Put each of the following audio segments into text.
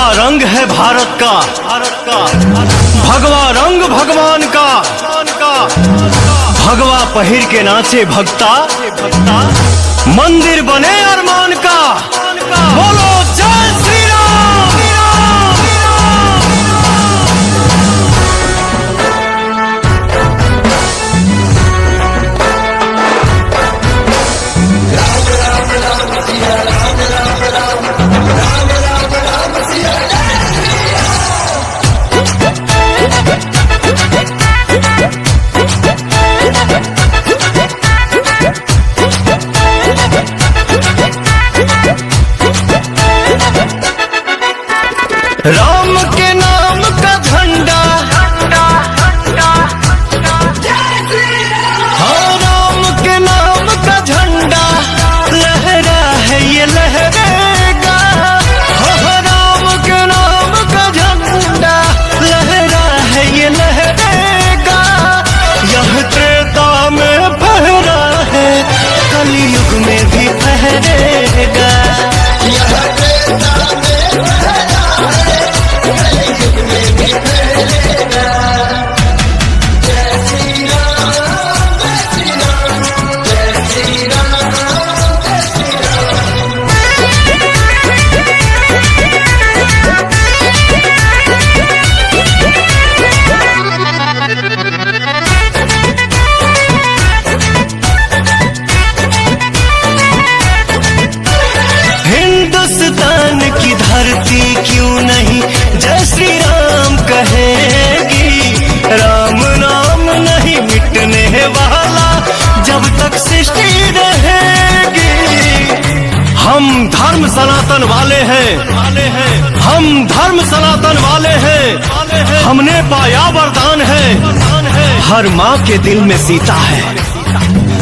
भगवा रंग है भारत का, भगवा रंग भगवान का। भगवा पहिर के नाचे भक्ता, मंदिर बने अरमान का। बोलो जय श्री राम। राम के नाम का झंडा, हाँ राम के नाम का झंडा लहरा है ये लहरेगा। हाँ राम के नाम का झंडा लहरा है ये लहरेगा। यह त्रेता में फहरा है, कलयुग में भी फहरेगा। हिंदुस्तान की धरती क्यों नहीं जय श्री राम कहेगी। राम नाम नहीं मिटने वाला जब तक सृष्टि रहेगी। हम धर्म सनातन वाले हैं, हम धर्म सनातन वाले हैं। हमने पाया वरदान है, हर माँ के दिल में सीता है,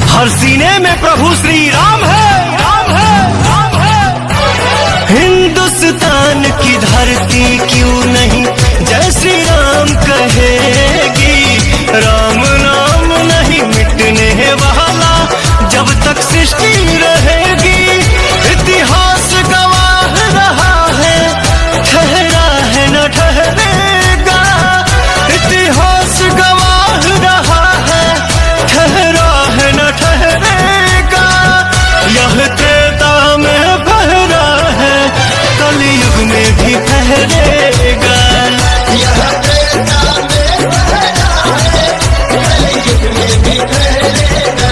हर सीने में प्रभु श्री राम है। हिंदुस्तान की धरती क्यों नहीं जय श्री राम कहेगी। राम नाम नहीं मिटने वाला जब तक सृष्टि रहेगी। इतिहास गवाह रहा है, ठहरा है न ठहरेगा। इतिहास गवाह रहा है, ठहरा है न ठहरेगा। यह त्रेता में फहरा है, कलयुग में भी फहरेगा। यह त्रेता में फहरा है, कलयुग में भी फहरेगा।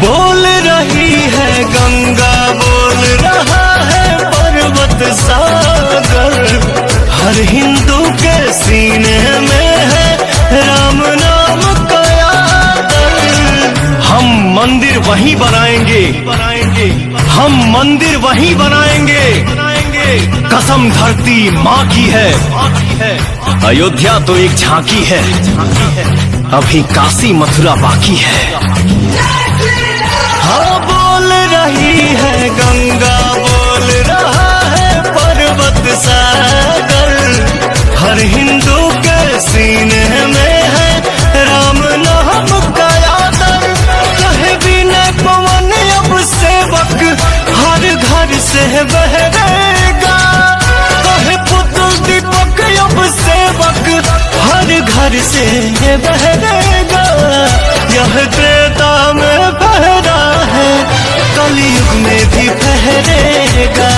बोल रही है गंगा, बोल रहा है पर्वत सागर। हर हिंदू के सीने में है राम नाम का आदर। हम मंदिर वहीं बनाएंगे, हम मंदिर वहीं बनाएंगे। कसम धरती माँ की है, अयोध्या तो एक झांकी है, अभी काशी मथुरा बाकी है। हाँ बोल रही है गंगा, बोल रहा है पर्वत सागर। हर हिंदू के सीने में है राम नाम का आदर। कहे विनय पवन अब सेवक हर घर से बहेगा। कहे पुत्र दीपक अब सेवक हर घर से बहेगा। यह त्रेता में फहरा है, कलयुग में भी फहरेगा।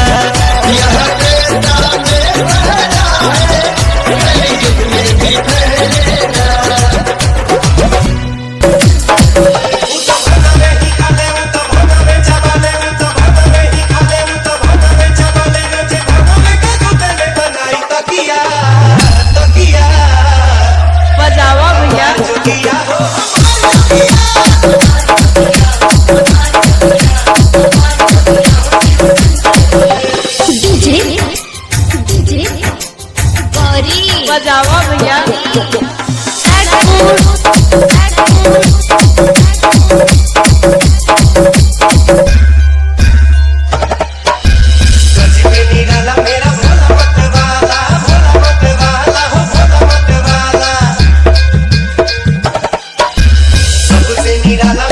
यह त्रेता में फहरा है, कलयुग में भी फहरेगा। बजावा भैया। बजावा भैया। से निराला